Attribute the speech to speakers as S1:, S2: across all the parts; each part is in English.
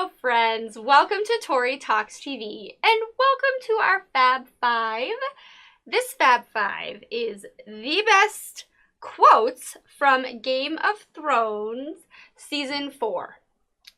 S1: Hello, friends. Welcome to Tori Talks TV, and welcome to our Fab Five. This Fab Five is the best quotes from Game of Thrones Season 4.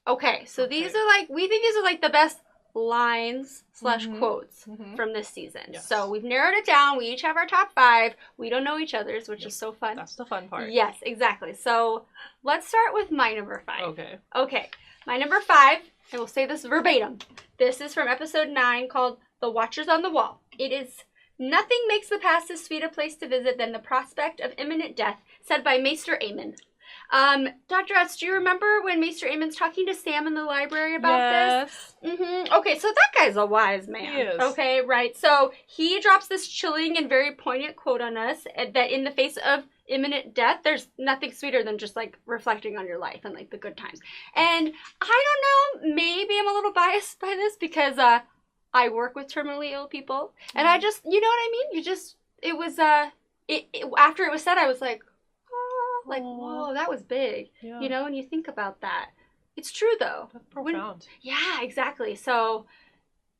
S1: Okay, so these are we think these are like the best lines / quotes from this season. Yes. So we've narrowed it down. We each have our top 5. We don't know each other's, which is so fun.
S2: That's the fun part.
S1: Yes, exactly. So let's start with my number 5.
S2: Okay.
S1: My number 5, and we'll say this verbatim. This is from episode 9 called The Watchers on the Wall. It is, "Nothing makes the past as sweet a place to visit than the prospect of imminent death," said by Maester Aemon. Dr. S, do you remember when Maester Aemon's talking to Sam in the library about this? Okay, so that guy's a wise man.
S2: He is.
S1: Okay, right. So he drops this chilling and very poignant quote on us that in the face of imminent death, there's nothing sweeter than just like reflecting on your life and like the good times. And I don't know, maybe I'm a little biased by this because I work with terminally ill people, and I just, you know what I mean? It was after it was said, I was like, whoa, that was big. Yeah. You know, and you think about that. It's true, though.
S2: That's profound.
S1: Yeah, exactly. So,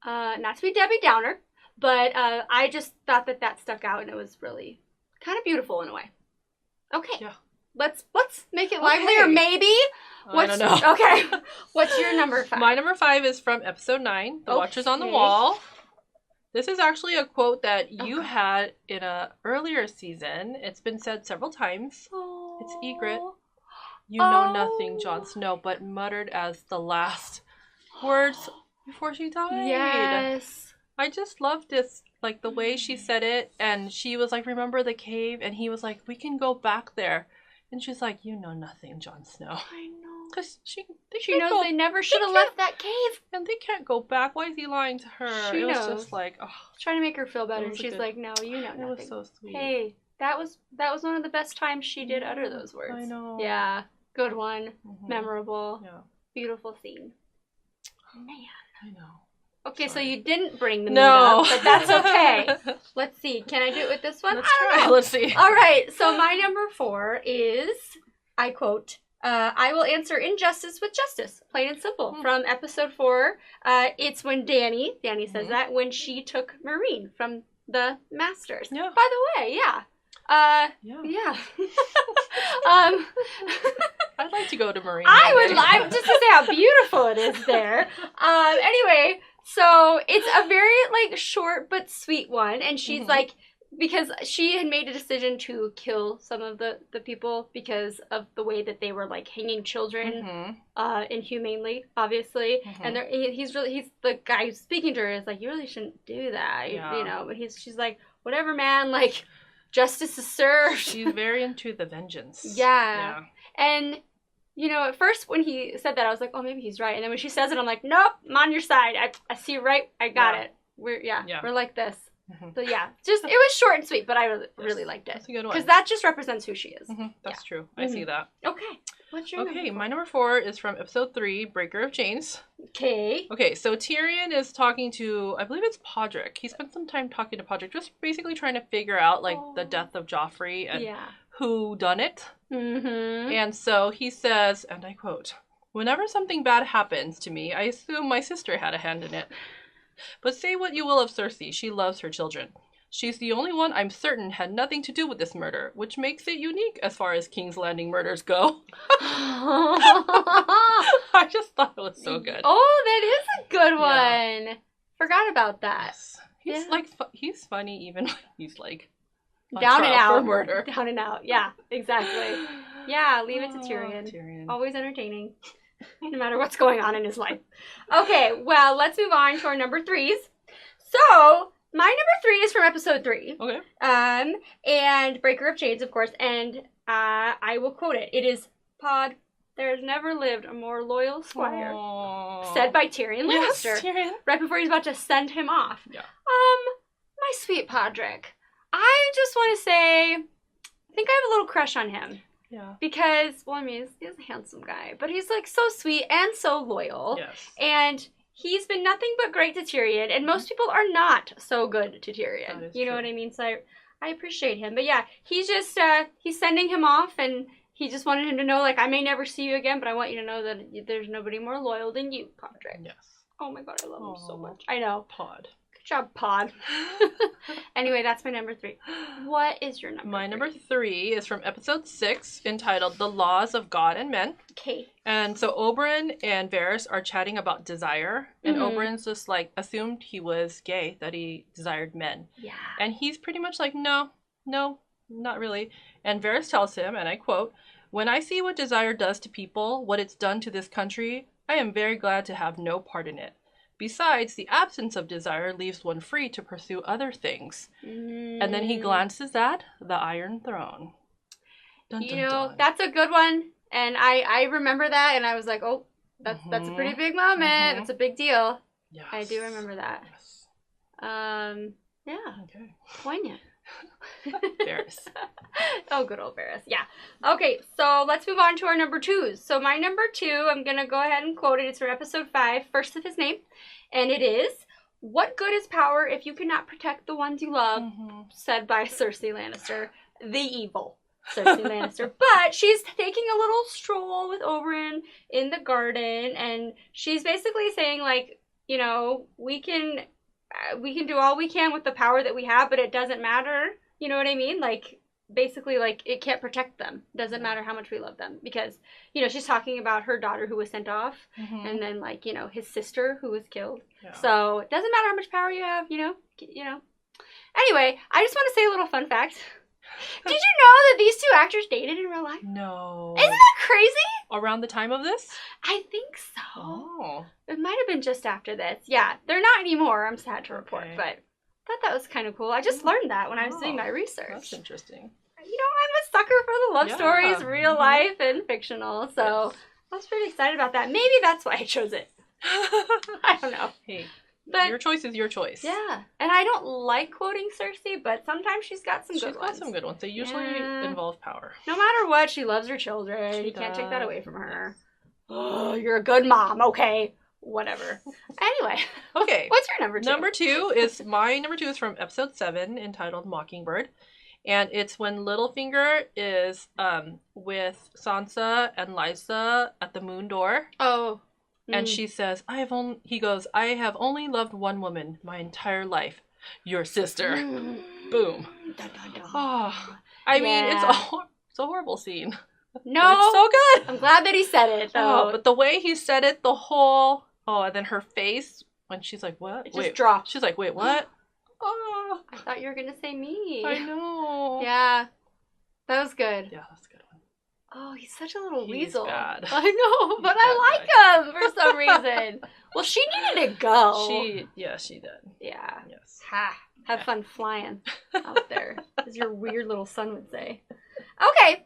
S1: not to be Debbie Downer, but I just thought that stuck out, and it was really kind of beautiful in a way. Okay. Yeah. Let's make it lively, or maybe.
S2: I don't know.
S1: Okay. What's your number 5?
S2: My number 5 is from episode 9, The Watchers on the Wall. This is actually a quote that you had in an earlier season. It's been said several times. It's Ygritte. "You know nothing, Jon Snow," but muttered as the last words before she died.
S1: Yes.
S2: I just loved this, like the way she said it, and she was like, "Remember the cave?" And he was like, "We can go back there." And she's like, "You know nothing, Jon Snow."
S1: I know.
S2: Because she
S1: knows they never should have left that cave.
S2: And they can't go back. Why is he lying to her?
S1: She knows.
S2: Was just like, oh.
S1: Trying to make her feel better. And she's like, "No, you know nothing."
S2: It was so sweet.
S1: Hey, that was one of the best times she did utter those words.
S2: I know.
S1: Yeah. Good one. Memorable.
S2: Yeah.
S1: Beautiful scene. Man.
S2: I know.
S1: Okay, so you didn't bring the meat
S2: No.
S1: up, but that's okay. Let's see. Can I do it with this one?
S2: Let's try. Let's see.
S1: All right. So my number 4 is, I quote, "I will answer injustice with justice." Plain and simple. From episode 4. It's when Dany says that when she took Marine from the Masters.
S2: Yeah.
S1: By the way, yeah. Yeah.
S2: I'd like to go to Marine.
S1: I would like just to say how beautiful it is there. Anyway, so it's a very short but sweet one, and she's because she had made a decision to kill some of the people because of the way that they were hanging children inhumanely, obviously. And he's the guy who's speaking to her is like, "You really shouldn't do that," you know. But she's like, "Whatever, man. Justice is served."
S2: She's very into the vengeance.
S1: Yeah. And you know, at first when he said that, I was like, "Oh, maybe he's right." And then when she says it, I'm like, "Nope, I'm on your side. I see you right. I got it. We're like this." So yeah, just it was short and sweet, but I really liked it.
S2: That's a good one.
S1: Because that just represents who she is.
S2: That's true. I see that.
S1: Okay. What's your number 4?
S2: My number 4 is from episode 3, Breaker of Chains.
S1: Okay.
S2: Okay, so Tyrion is talking to, I believe it's Podrick. He spent some time talking to Podrick, just basically trying to figure out the death of Joffrey and who done it. And so he says, and I quote, "Whenever something bad happens to me, I assume my sister had a hand in it. But say what you will of Cersei, she loves her children. She's the only one I'm certain had nothing to do with this murder, which makes it unique as far as King's Landing murders go." I just thought it was so good.
S1: Oh, that is a good one. Yeah. Forgot about that.
S2: Yes. He's funny even when he's
S1: down and out
S2: for murder.
S1: Down and out. Yeah, exactly. Yeah, leave it to Tyrion. Always entertaining. No matter what's going on in his life. Okay, well, let's move on to our number 3s. So, my number 3 is from episode 3.
S2: Okay.
S1: And Breaker of Chains, of course, and I will quote it. It is, "Pod, there has never lived a more loyal squire," said by Tyrion Lannister.
S2: Yes, Tyrion.
S1: Right before he's about to send him off.
S2: Yeah.
S1: My sweet Podrick, I just want to say, I think I have a little crush on him.
S2: Yeah.
S1: Because, well, I mean, he's a handsome guy, but he's so sweet and so loyal.
S2: Yes.
S1: And he's been nothing but great to Tyrion, and most people are not so good to Tyrion. You know what I mean? So I appreciate him. But yeah, he's just, he's sending him off, and he just wanted him to know, like, I may never see you again, but I want you to know that there's nobody more loyal than you, Podrick.
S2: Yes.
S1: Oh my god, I love him so much. I know.
S2: Pod.
S1: Good job, Pod. Anyway, that's my number 3. What is your number 3?
S2: My number 3 is from episode 6, entitled The Laws of God and Men.
S1: Okay.
S2: And so Oberyn and Varys are chatting about desire. And Oberyn's just like assumed he was gay, that he desired men.
S1: Yeah.
S2: And he's pretty much like, no, not really. And Varys tells him, and I quote, "When I see what desire does to people, what it's done to this country, I am very glad to have no part in it. Besides, the absence of desire leaves one free to pursue other things." And then he glances at the Iron Throne. Dun, dun, dun.
S1: That's a good one. And I remember that, and I was like, oh, that's a pretty big moment. It's a big deal.
S2: Yes.
S1: I do remember that.
S2: Yes.
S1: Yeah.
S2: Okay.
S1: Poignant.
S2: Varys.
S1: Oh, good old Varys. Yeah. Okay, so let's move on to our number 2s. So my number 2, I'm going to go ahead and quote it. It's from episode 5, first of his name. And it is, "What good is power if you cannot protect the ones you love?" Said by Cersei Lannister, the evil Cersei Lannister. But she's taking a little stroll with Oberyn in the garden, and she's basically saying, like, you know, we can do all we can with the power that we have, but it doesn't matter. You know what I mean? Like, basically, like, it can't protect them. Doesn't matter how much we love them. Because, you know, she's talking about her daughter who was sent off, and then, like, you know, his sister who was killed. Yeah. So it doesn't matter how much power you have, you know. Anyway, I just want to say a little fun fact. Did you know that these 2 actors dated in real life?
S2: No.
S1: Isn't that crazy?
S2: Around the time of this?
S1: I think so.
S2: Oh.
S1: It might have been just after this. Yeah, they're not anymore, I'm sad to report, but I thought that was kind of cool. I just learned that when I was doing my research.
S2: That's interesting.
S1: You know, I'm a sucker for the love stories, real life and fictional, so I was pretty excited about that. Maybe that's why I chose it. I don't know.
S2: Hey.
S1: But
S2: your choice is your choice.
S1: Yeah. And I don't like quoting Cersei, but sometimes she's got some good ones.
S2: She's got some good ones. They usually involve power.
S1: No matter what, she loves her children. You can't take that away from her. Oh, you're a good mom. Okay. Whatever. Anyway.
S2: Okay.
S1: What's your number 2?
S2: My number 2 is from episode 7, entitled Mockingbird. And it's when Littlefinger is with Sansa and Lysa at the Moon Door.
S1: Oh.
S2: And she says, he goes, "I have only loved one woman my entire life. Your sister." Boom.
S1: Dun, dun, dun.
S2: Oh, I mean, it's a horrible scene.
S1: No.
S2: It's so good.
S1: I'm glad that he said it, though.
S2: Oh, but the way he said it, and then her face, when she's like, "What?"
S1: It just dropped.
S2: She's like, "Wait, what?" Oh.
S1: I thought you were going to say me.
S2: I know.
S1: Yeah. That was good.
S2: Yeah, that's a good one.
S1: Oh, he's such a little weasel.
S2: Bad.
S1: I know, but I like him for some reason. Well, she needed to go.
S2: She did.
S1: Yeah.
S2: Yes.
S1: Ha. Have fun flying out there, as your weird little son would say. Okay.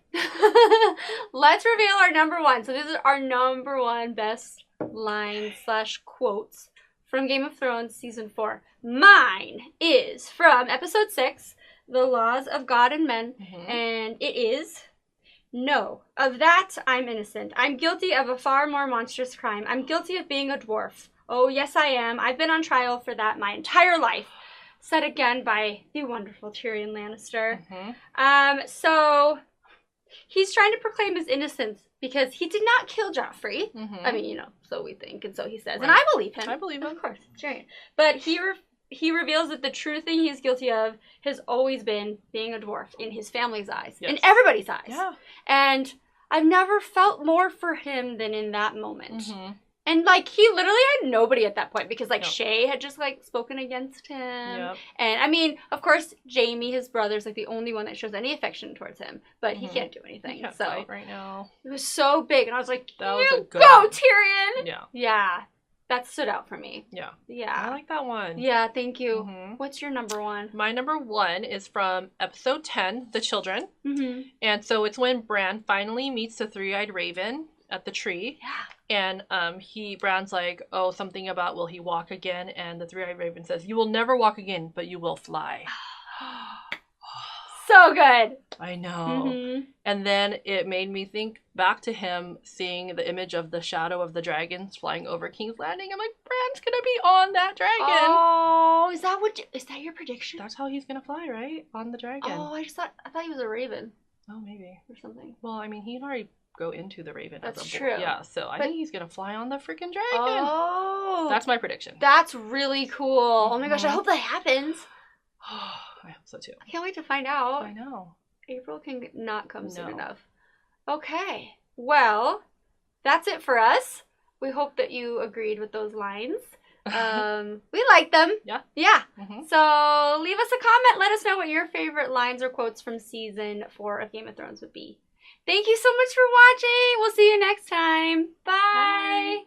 S1: Let's reveal our number 1. So this is our number 1 best line / quotes from Game of Thrones Season 4. Mine is from Episode 6, The Laws of God and Men, and it is... "No, of that I'm innocent. I'm guilty of a far more monstrous crime. I'm guilty of being a dwarf. Oh, yes, I am. I've been on trial for that my entire life." Said again by the wonderful Tyrion Lannister. So he's trying to proclaim his innocence because he did not kill Joffrey. I mean, you know, so we think, and so he says. Right. And I believe him.
S2: I believe him.
S1: Of course, it's Tyrion. But he reveals that the true thing he's guilty of has always been being a dwarf in his family's eyes. Yes. In everybody's eyes. Yeah. And I've never felt more for him than in that moment. And, like, he literally had nobody at that point because, like, Shay had just, like, spoken against him. Yep. And, I mean, of course, Jaime, his brother's, like, the only one that shows any affection towards him. But he can't do anything.
S2: He can't fight right now.
S1: It was so big. And I was like,
S2: go,
S1: Tyrion!
S2: Yeah.
S1: Yeah. That stood out for me.
S2: Yeah.
S1: Yeah.
S2: I like that one.
S1: Yeah, thank you. What's your number 1?
S2: My number 1 is from episode 10, The Children. And so it's when Bran finally meets the three-eyed raven at the tree.
S1: Yeah.
S2: And Bran's like, "Oh, something about will he walk again?" And the three-eyed raven says, "You will never walk again, but you will fly."
S1: So good.
S2: I know. And then it made me think back to him seeing the image of the shadow of the dragons flying over King's Landing. I'm like, Bran's gonna be on that dragon.
S1: Oh, is that your prediction?
S2: That's how he's gonna fly, right? On the dragon.
S1: Oh, I thought he was a raven.
S2: Oh, maybe.
S1: Or something.
S2: Well, I mean, he can already go into the Raven.
S1: That's
S2: as a
S1: true.
S2: Yeah, so I think he's going to fly on the freaking dragon.
S1: Oh.
S2: That's my prediction.
S1: That's really cool. Oh my gosh, I hope that happens.
S2: I hope so too.
S1: I can't wait to find out.
S2: I know. April
S1: can not come soon enough. Okay. Well, that's it for us. We hope that you agreed with those lines. We like them.
S2: Yeah.
S1: Yeah. So leave us a comment. Let us know what your favorite lines or quotes from season 4 of Game of Thrones would be. Thank you so much for watching. We'll see you next time. Bye.